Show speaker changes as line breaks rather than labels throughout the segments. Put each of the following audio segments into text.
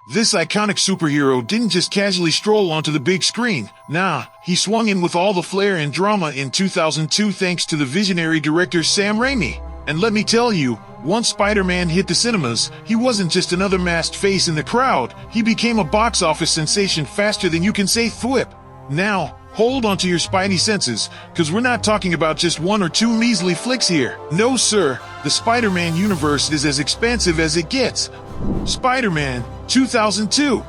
This iconic superhero didn't just casually stroll onto the big screen. Nah, he swung in with all the flair and drama in 2002 thanks to the visionary director Sam Raimi. And let me tell you, once Spider-Man hit the cinemas, he wasn't just another masked face in the crowd. He became a box office sensation faster than you can say thwip. Now, hold on to your spidey senses, cause we're not talking about just one or two measly flicks here. No sir, the Spider-Man universe is as expansive as it gets. Spider-Man 2002.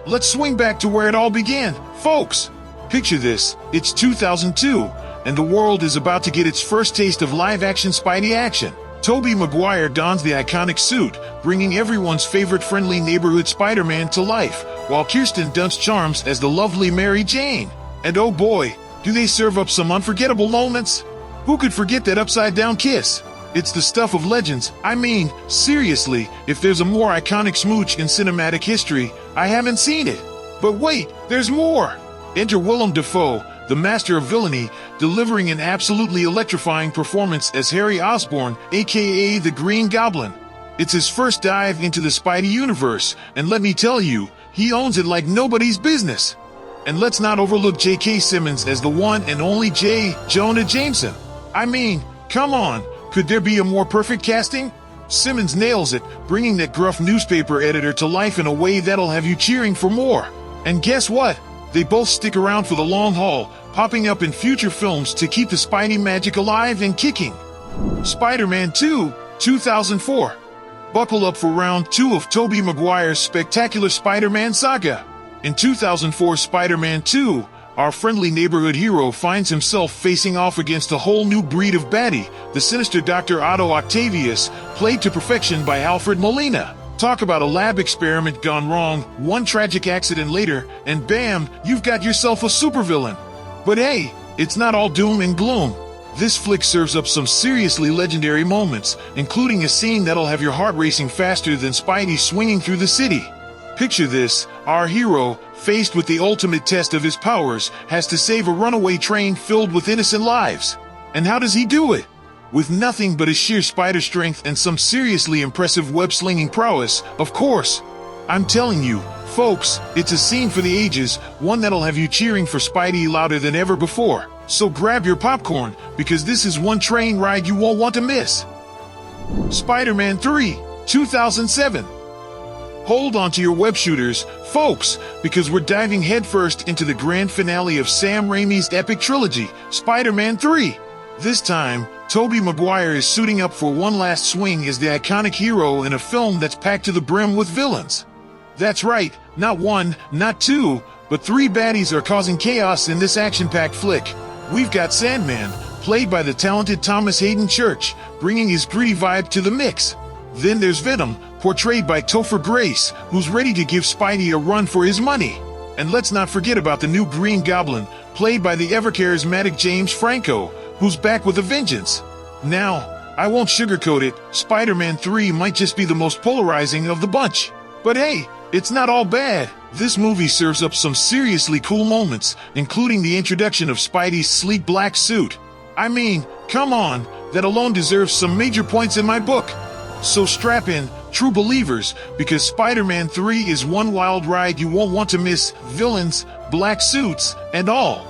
Let's swing back to where it all began, folks. Picture this, it's 2002, and the world is about to get its first taste of live-action Spidey action. Tobey Maguire dons the iconic suit, bringing everyone's favorite friendly neighborhood Spider-Man to life, while Kirsten Dunst charms as the lovely Mary Jane. And oh boy, do they serve up some unforgettable moments? Who could forget that upside-down kiss? It's the stuff of legends. I mean, seriously, if there's a more iconic smooch in cinematic history, I haven't seen it. But wait, there's more! Enter Willem Dafoe, the master of villainy, delivering an absolutely electrifying performance as Harry Osborn, aka the Green Goblin. It's his first dive into the Spidey universe, and let me tell you, he owns it like nobody's business. And let's not overlook J.K. Simmons as the one and only J. Jonah Jameson. I mean, come on, could there be a more perfect casting? Simmons nails it, bringing that gruff newspaper editor to life in a way that'll have you cheering for more. And guess what? They both stick around for the long haul, popping up in future films to keep the Spidey magic alive and kicking. Spider-Man 2, 2004. Buckle up for round 2 of Tobey Maguire's spectacular Spider-Man saga. In 2004 Spider-Man 2, our friendly neighborhood hero finds himself facing off against a whole new breed of baddie, the sinister Dr. Otto Octavius, played to perfection by Alfred Molina. Talk about a lab experiment gone wrong, one tragic accident later, and bam, you've got yourself a supervillain. But hey, it's not all doom and gloom. This flick serves up some seriously legendary moments, including a scene that'll have your heart racing faster than Spidey swinging through the city. Picture this, our hero, faced with the ultimate test of his powers, has to save a runaway train filled with innocent lives. And how does he do it? With nothing but his sheer spider strength and some seriously impressive web-slinging prowess, of course. I'm telling you, folks, it's a scene for the ages, one that'll have you cheering for Spidey louder than ever before. So grab your popcorn, because this is one train ride you won't want to miss. Spider-Man 3, 2007. Hold on to your web shooters, folks, because we're diving headfirst into the grand finale of Sam Raimi's epic trilogy, Spider-Man 3. This time, Tobey Maguire is suiting up for one last swing as the iconic hero in a film that's packed to the brim with villains. That's right, not one, not two, but 3 baddies are causing chaos in this action-packed flick. We've got Sandman, played by the talented Thomas Hayden Church, bringing his gritty vibe to the mix. Then there's Venom, portrayed by Topher Grace, who's ready to give Spidey a run for his money. And let's not forget about the new Green Goblin, played by the ever-charismatic James Franco, who's back with a vengeance. Now, I won't sugarcoat it, Spider-Man 3 might just be the most polarizing of the bunch. But hey, it's not all bad. This movie serves up some seriously cool moments, including the introduction of Spidey's sleek black suit. I mean, come on, that alone deserves some major points in my book. So strap in, true believers, because Spider-Man 3 is one wild ride you won't want to miss, villains, black suits, and all.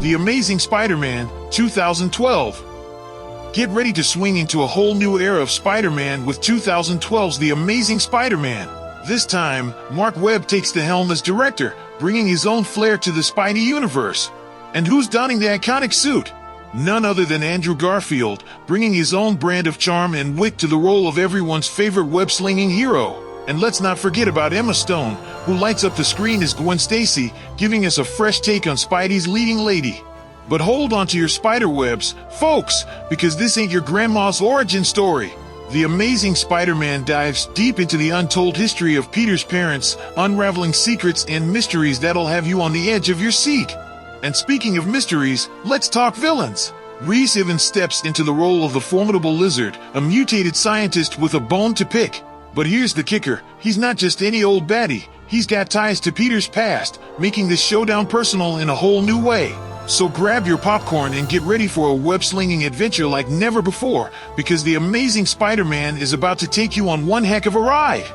The Amazing Spider-Man, 2012. Get ready to swing into a whole new era of Spider-Man with 2012's The Amazing Spider-Man. This time, Mark Webb takes the helm as director, bringing his own flair to the Spidey universe. And who's donning the iconic suit? None other than Andrew Garfield, bringing his own brand of charm and wit to the role of everyone's favorite web-slinging hero. And let's not forget about Emma Stone, who lights up the screen as Gwen Stacy, giving us a fresh take on Spidey's leading lady. But hold on to your spider webs, folks, because this ain't your grandma's origin story. The Amazing Spider-Man dives deep into the untold history of Peter's parents, unraveling secrets and mysteries that'll have you on the edge of your seat. And speaking of mysteries, let's talk villains. Rhys Ifans steps into the role of the formidable Lizard, a mutated scientist with a bone to pick. But here's the kicker, he's not just any old baddie, he's got ties to Peter's past, making this showdown personal in a whole new way. So grab your popcorn and get ready for a web-slinging adventure like never before, because the Amazing Spider-Man is about to take you on one heck of a ride.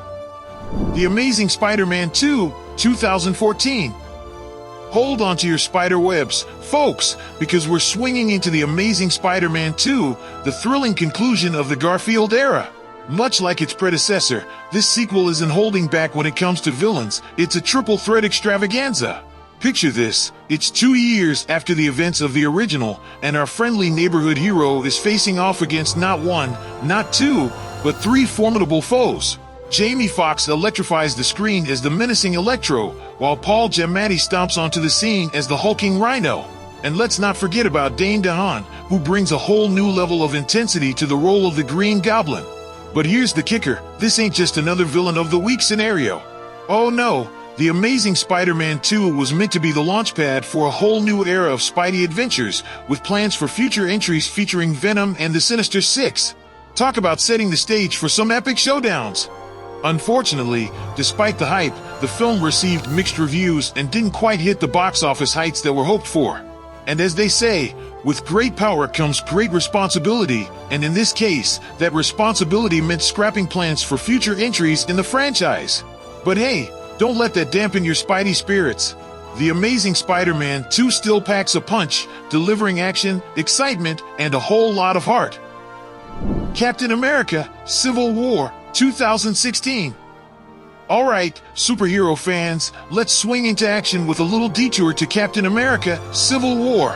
The Amazing Spider-Man 2, 2014. Hold on to your spider webs, folks, because we're swinging into The Amazing Spider-Man 2, the thrilling conclusion of the Garfield era. Much like its predecessor, this sequel isn't holding back when it comes to villains. It's a triple threat extravaganza. Picture this, it's 2 years after the events of the original, and our friendly neighborhood hero is facing off against not one, not two, but three formidable foes. Jamie Foxx electrifies the screen as the menacing Electro, while Paul Giamatti stomps onto the scene as the hulking Rhino. And let's not forget about Dane DeHaan, who brings a whole new level of intensity to the role of the Green Goblin. But here's the kicker, this ain't just another villain of the week scenario. Oh no, The Amazing Spider-Man 2 was meant to be the launchpad for a whole new era of Spidey adventures, with plans for future entries featuring Venom and the Sinister Six. Talk about setting the stage for some epic showdowns. Unfortunately, despite the hype, the film received mixed reviews and didn't quite hit the box office heights that were hoped for. And as they say, with great power comes great responsibility, and in this case, that responsibility meant scrapping plans for future entries in the franchise. But hey, don't let that dampen your Spidey spirits. The Amazing Spider-Man 2 still packs a punch, delivering action, excitement, and a whole lot of heart. Captain America: Civil War, 2016. Alright, superhero fans, let's swing into action with a little detour to Captain America: Civil War.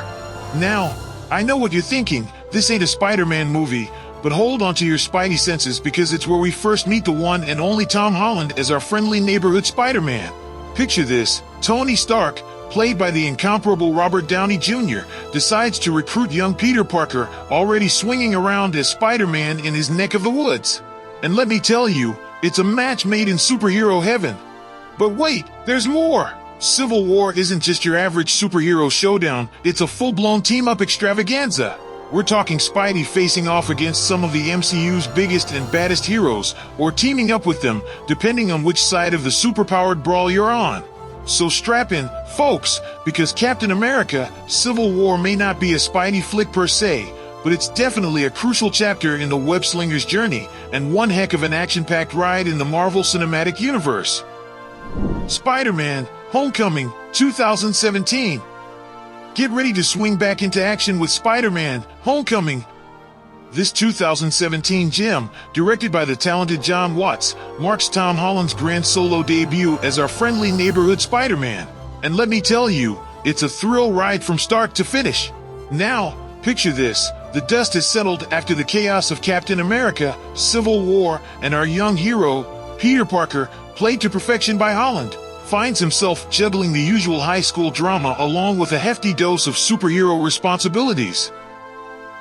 Now, I know what you're thinking, this ain't a Spider-Man movie, but hold on to your Spidey senses because it's where we first meet the one and only Tom Holland as our friendly neighborhood Spider-Man. Picture this, Tony Stark, played by the incomparable Robert Downey Jr., decides to recruit young Peter Parker, already swinging around as Spider-Man in his neck of the woods. And let me tell you, it's a match made in superhero heaven. But wait, there's more! Civil War isn't just your average superhero showdown, it's a full-blown team-up extravaganza. We're talking Spidey facing off against some of the MCU's biggest and baddest heroes, or teaming up with them, depending on which side of the superpowered brawl you're on. So strap in, folks, because Captain America: Civil War may not be a Spidey flick per se, but it's definitely a crucial chapter in the web-slinger's journey, and one heck of an action-packed ride in the Marvel Cinematic Universe. Spider-Man: Homecoming, 2017. Get ready to swing back into action with Spider-Man: Homecoming. This 2017 gem, directed by the talented John Watts, marks Tom Holland's grand solo debut as our friendly neighborhood Spider-Man. And let me tell you, it's a thrill ride from start to finish. Now, picture this, the dust has settled after the chaos of Captain America: Civil War, and our young hero, Peter Parker, played to perfection by Holland, finds himself juggling the usual high school drama along with a hefty dose of superhero responsibilities.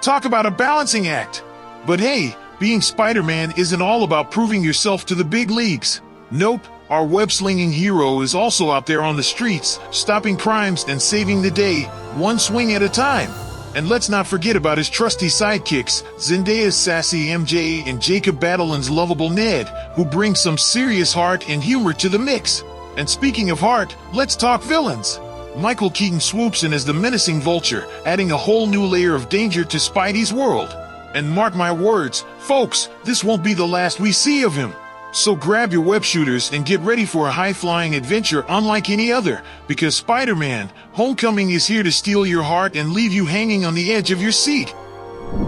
Talk about a balancing act! But hey, being Spider-Man isn't all about proving yourself to the big leagues. Nope, our web-slinging hero is also out there on the streets, stopping crimes and saving the day, one swing at a time. And let's not forget about his trusty sidekicks, Zendaya's sassy MJ and Jacob Batalon's lovable Ned, who bring some serious heart and humor to the mix. And speaking of heart, let's talk villains. Michael Keaton swoops in as the menacing Vulture, adding a whole new layer of danger to Spidey's world. And mark my words, folks, this won't be the last we see of him. So grab your web shooters and get ready for a high-flying adventure unlike any other, because Spider-Man: Homecoming is here to steal your heart and leave you hanging on the edge of your seat.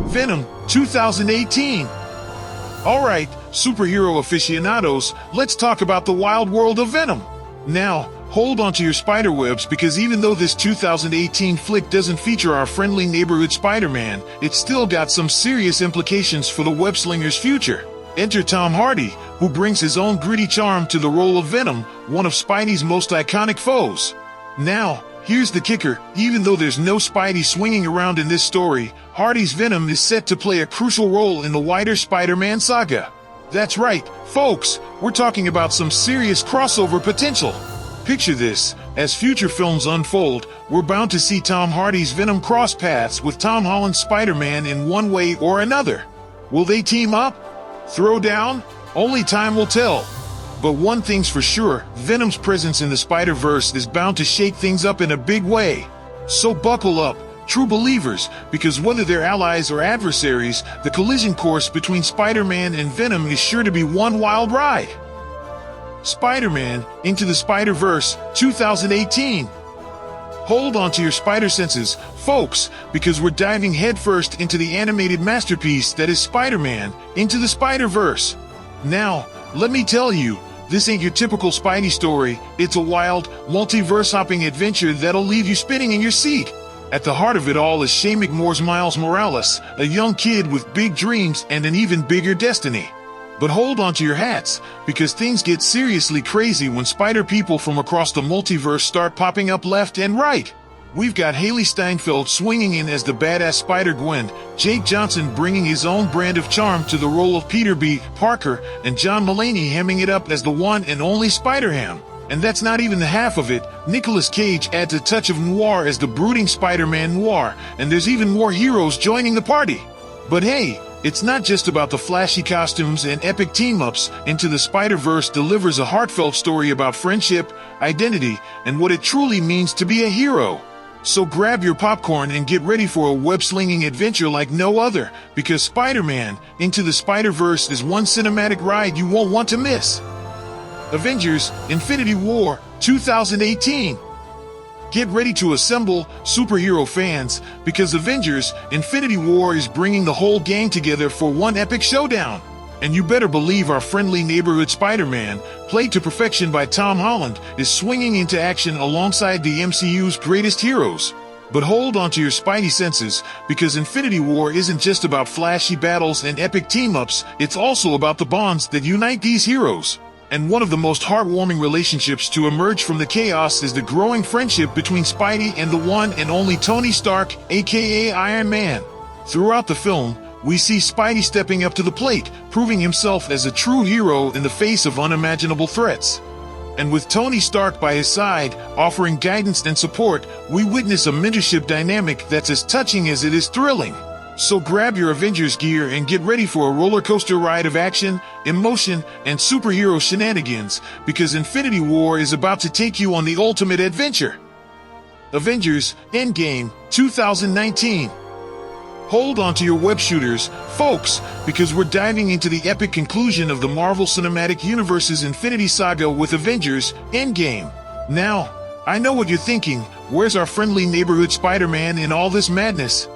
Venom, 2018. Alright, superhero aficionados, let's talk about the wild world of Venom. Now, hold on to your spiderwebs because even though this 2018 flick doesn't feature our friendly neighborhood Spider-Man, it's still got some serious implications for the web-slinger's future. Enter Tom Hardy, who brings his own gritty charm to the role of Venom, one of Spidey's most iconic foes. Now, here's the kicker, even though there's no Spidey swinging around in this story, Hardy's Venom is set to play a crucial role in the wider Spider-Man saga. That's right, folks, we're talking about some serious crossover potential. Picture this, as future films unfold, we're bound to see Tom Hardy's Venom cross paths with Tom Holland's Spider-Man in one way or another. Will they team up? Throw down? Only time will tell. But one thing's for sure, Venom's presence in the Spiderverse is bound to shake things up in a big way. So buckle up, true believers, because whether they're allies or adversaries, the collision course between Spider-Man and Venom is sure to be one wild ride. Spider-Man Into the Spiderverse 2018. Hold on to your spider senses, folks, because we're diving headfirst into the animated masterpiece that is Spider-Man Into the Spiderverse. Now, let me tell you, this ain't your typical Spidey story. It's a wild, multiverse-hopping adventure that'll leave you spinning in your seat. At the heart of it all is Shane McMore's Miles Morales, a young kid with big dreams and an even bigger destiny. But hold on to your hats, because things get seriously crazy when spider people from across the multiverse start popping up left and right. We've got Haley Steinfeld swinging in as the badass Spider-Gwen, Jake Johnson bringing his own brand of charm to the role of Peter B. Parker, and John Mulaney hemming it up as the one and only Spider-Ham. And that's not even the half of it. Nicolas Cage adds a touch of noir as the brooding Spider-Man Noir, and there's even more heroes joining the party. But hey, it's not just about the flashy costumes and epic team-ups. Into the Spider-Verse delivers a heartfelt story about friendship, identity, and what it truly means to be a hero. So grab your popcorn and get ready for a web-slinging adventure like no other, because Spider-Man Into the Spider-Verse is one cinematic ride you won't want to miss. Avengers Infinity War 2018. Get ready to assemble, superhero fans, because Avengers Infinity War is bringing the whole gang together for one epic showdown. And you better believe our friendly neighborhood Spider-Man, played to perfection by Tom Holland, is swinging into action alongside the MCU's greatest heroes. But hold on to your spidey senses, because Infinity War isn't just about flashy battles and epic team-ups, it's also about the bonds that unite these heroes. And one of the most heartwarming relationships to emerge from the chaos is the growing friendship between Spidey and the one and only Tony Stark, aka Iron Man. Throughout the film, we see Spidey stepping up to the plate, proving himself as a true hero in the face of unimaginable threats. And with Tony Stark by his side, offering guidance and support, we witness a mentorship dynamic that's as touching as it is thrilling. So grab your Avengers gear and get ready for a roller coaster ride of action, emotion, and superhero shenanigans, because Infinity War is about to take you on the ultimate adventure. Avengers Endgame 2019. Hold on to your web shooters, folks, because we're diving into the epic conclusion of the Marvel Cinematic Universe's Infinity Saga with Avengers Endgame. Now, I know what you're thinking, where's our friendly neighborhood Spider-Man in all this madness?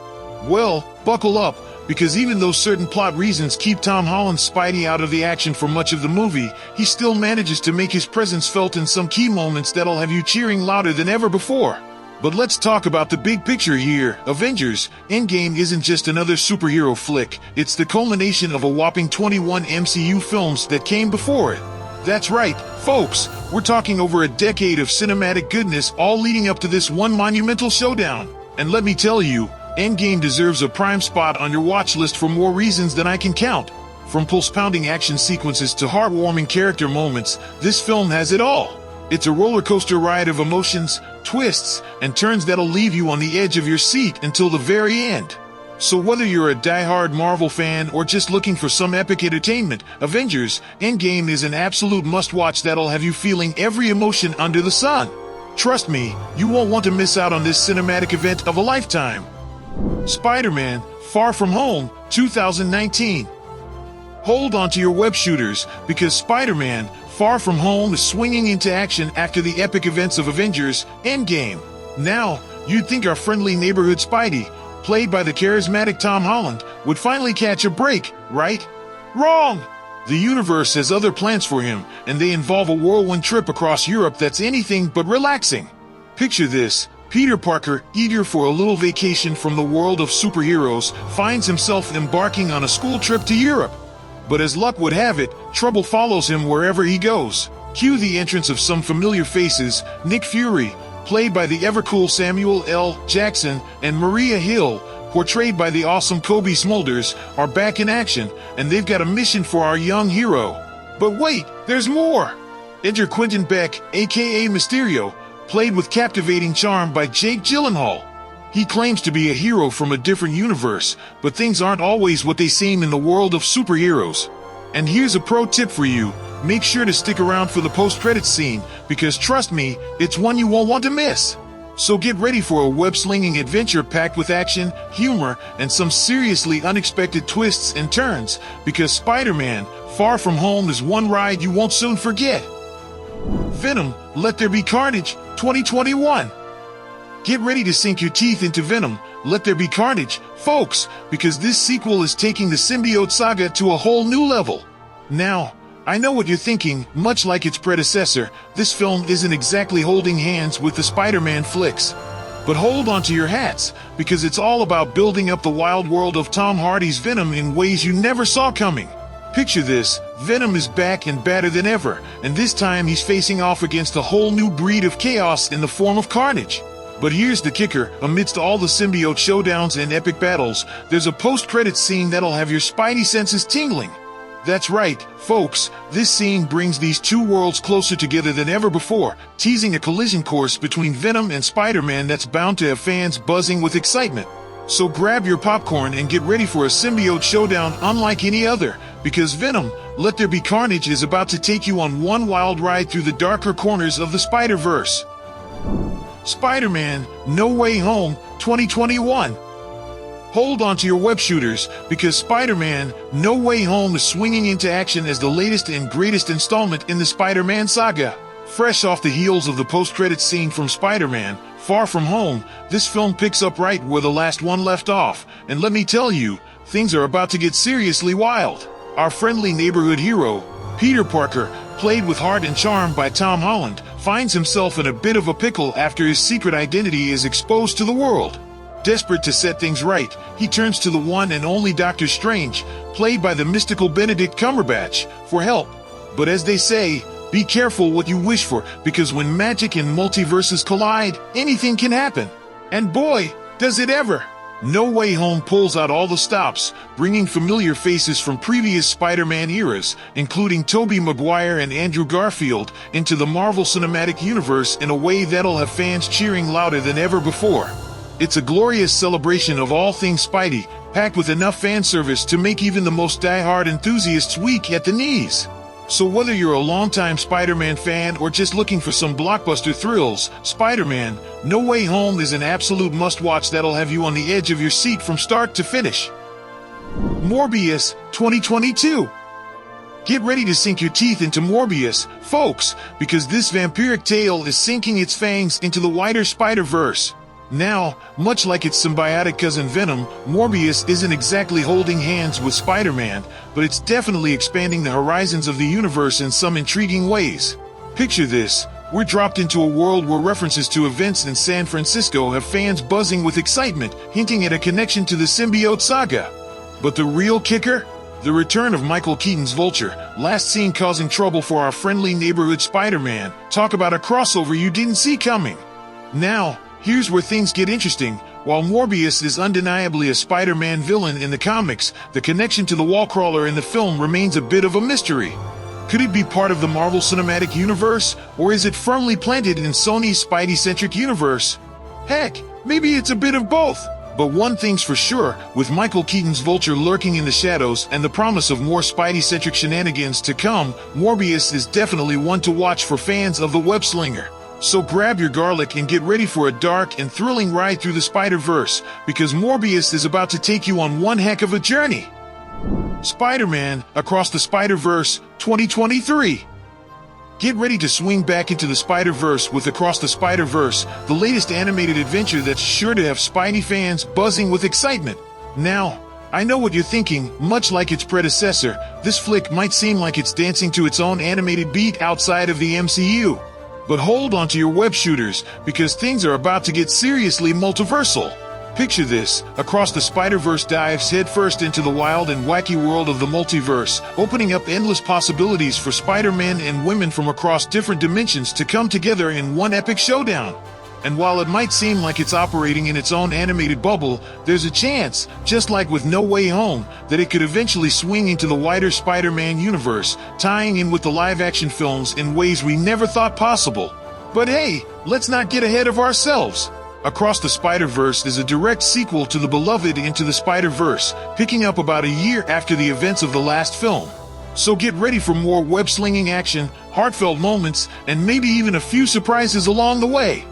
Well, buckle up, because even though certain plot reasons keep Tom Holland's Spidey out of the action for much of the movie, he still manages to make his presence felt in some key moments that'll have you cheering louder than ever before. But let's talk about the big picture here. Avengers Endgame isn't just another superhero flick, it's the culmination of a whopping 21 MCU films that came before it. That's right, folks, we're talking over a decade of cinematic goodness all leading up to this one monumental showdown. And let me tell you, Endgame deserves a prime spot on your watch list for more reasons than I can count. From pulse-pounding action sequences to heartwarming character moments, this film has it all. It's a roller coaster ride of emotions, twists, and turns that'll leave you on the edge of your seat until the very end. So whether you're a die-hard Marvel fan or just looking for some epic entertainment, Avengers Endgame is an absolute must-watch that'll have you feeling every emotion under the sun. Trust me, you won't want to miss out on this cinematic event of a lifetime. Spider-Man Far From Home 2019. Hold on to your web shooters, because Spider-Man Far From Home is swinging into action after the epic events of Avengers Endgame. Now, you'd think our friendly neighborhood Spidey, played by the charismatic Tom Holland, would finally catch a break, right? Wrong! The universe has other plans for him, and they involve a whirlwind trip across Europe that's anything but relaxing. Picture this. Peter Parker, eager for a little vacation from the world of superheroes, finds himself embarking on a school trip to Europe. But as luck would have it, trouble follows him wherever he goes. Cue the entrance of some familiar faces. Nick Fury, played by the ever-cool Samuel L. Jackson, and Maria Hill, portrayed by the awesome Kobe Smulders, are back in action, and they've got a mission for our young hero. But wait, there's more! Enter Quentin Beck, aka Mysterio, played with captivating charm by Jake Gyllenhaal. He claims to be a hero from a different universe, but things aren't always what they seem in the world of superheroes. And here's a pro tip for you. Make sure to stick around for the post-credits scene, because trust me, it's one you won't want to miss. So get ready for a web-slinging adventure packed with action, humor, and some seriously unexpected twists and turns, because Spider-Man Far From Home is one ride you won't soon forget. Venom, Let There Be Carnage, 2021. Get ready to sink your teeth into Venom, Let There Be Carnage, folks, because this sequel is taking the symbiote saga to a whole new level. Now, I know what you're thinking. Much like its predecessor, this film isn't exactly holding hands with the Spider-Man flicks. But hold on to your hats, because it's all about building up the wild world of Tom Hardy's Venom in ways you never saw coming. Picture this, Venom is back and badder than ever, and this time he's facing off against a whole new breed of chaos in the form of Carnage. But here's the kicker, amidst all the symbiote showdowns and epic battles, there's a post-credits scene that'll have your spidey senses tingling. That's right, folks, this scene brings these two worlds closer together than ever before, teasing a collision course between Venom and Spider-Man that's bound to have fans buzzing with excitement. So grab your popcorn and get ready for a symbiote showdown unlike any other, because Venom, Let There Be Carnage is about to take you on one wild ride through the darker corners of the Spider-Verse. Spider-Man, No Way Home, 2021. Hold on to your web shooters, because Spider-Man, No Way Home is swinging into action as the latest and greatest installment in the Spider-Man saga. Fresh off the heels of the post-credits scene from Spider-Man, Far From Home, this film picks up right where the last one left off, and let me tell you, things are about to get seriously wild. Our friendly neighborhood hero, Peter Parker, played with heart and charm by Tom Holland, finds himself in a bit of a pickle after his secret identity is exposed to the world. Desperate to set things right, he turns to the one and only Doctor Strange, played by the mystical Benedict Cumberbatch, for help. But as they say, be careful what you wish for, because when magic and multiverses collide, anything can happen. And boy, does it ever! No Way Home pulls out all the stops, bringing familiar faces from previous Spider-Man eras, including Tobey Maguire and Andrew Garfield, into the Marvel Cinematic Universe in a way that'll have fans cheering louder than ever before. It's a glorious celebration of all things Spidey, packed with enough fan service to make even the most die-hard enthusiasts weak at the knees. So whether you're a longtime Spider-Man fan or just looking for some blockbuster thrills, Spider-Man, No Way Home is an absolute must-watch that'll have you on the edge of your seat from start to finish. Morbius, 2022. Get ready to sink your teeth into Morbius, folks, because this vampiric tale is sinking its fangs into the wider Spider-Verse. Now, much like its symbiotic cousin Venom, Morbius isn't exactly holding hands with Spider-Man, but it's definitely expanding the horizons of the universe in some intriguing ways. Picture this, we're dropped into a world where references to events in San Francisco have fans buzzing with excitement, hinting at a connection to the symbiote saga. But the real kicker? The return of Michael Keaton's Vulture, last seen causing trouble for our friendly neighborhood Spider-Man. Talk about a crossover you didn't see coming. Now, here's where things get interesting. While Morbius is undeniably a Spider-Man villain in the comics, the connection to the wallcrawler in the film remains a bit of a mystery. Could it be part of the Marvel Cinematic Universe, or is it firmly planted in Sony's Spidey-centric universe? Heck, maybe it's a bit of both. But one thing's for sure, with Michael Keaton's Vulture lurking in the shadows and the promise of more Spidey-centric shenanigans to come, Morbius is definitely one to watch for fans of the web-slinger. So grab your garlic and get ready for a dark and thrilling ride through the Spider-Verse, because Morbius is about to take you on one heck of a journey. Spider-Man, Across the Spider-Verse, 2023. Get ready to swing back into the Spider-Verse with Across the Spider-Verse, the latest animated adventure that's sure to have Spidey fans buzzing with excitement. Now, I know what you're thinking. Much like its predecessor, this flick might seem like it's dancing to its own animated beat outside of the MCU. But hold on to your web shooters, because things are about to get seriously multiversal. Picture this, Across the Spider-Verse dives headfirst into the wild and wacky world of the multiverse, opening up endless possibilities for Spider-Men and women from across different dimensions to come together in one epic showdown. And while it might seem like it's operating in its own animated bubble, there's a chance, just like with No Way Home, that it could eventually swing into the wider Spider-Man universe, tying in with the live-action films in ways we never thought possible. But hey, let's not get ahead of ourselves. Across the Spider-Verse is a direct sequel to the beloved Into the Spider-Verse, picking up about a year after the events of the last film. So get ready for more web-slinging action, heartfelt moments, and maybe even a few surprises along the way.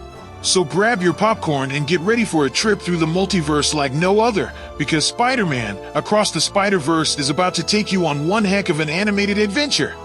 So grab your popcorn and get ready for a trip through the multiverse like no other, because Spider-Man, Across the Spider-Verse is about to take you on one heck of an animated adventure.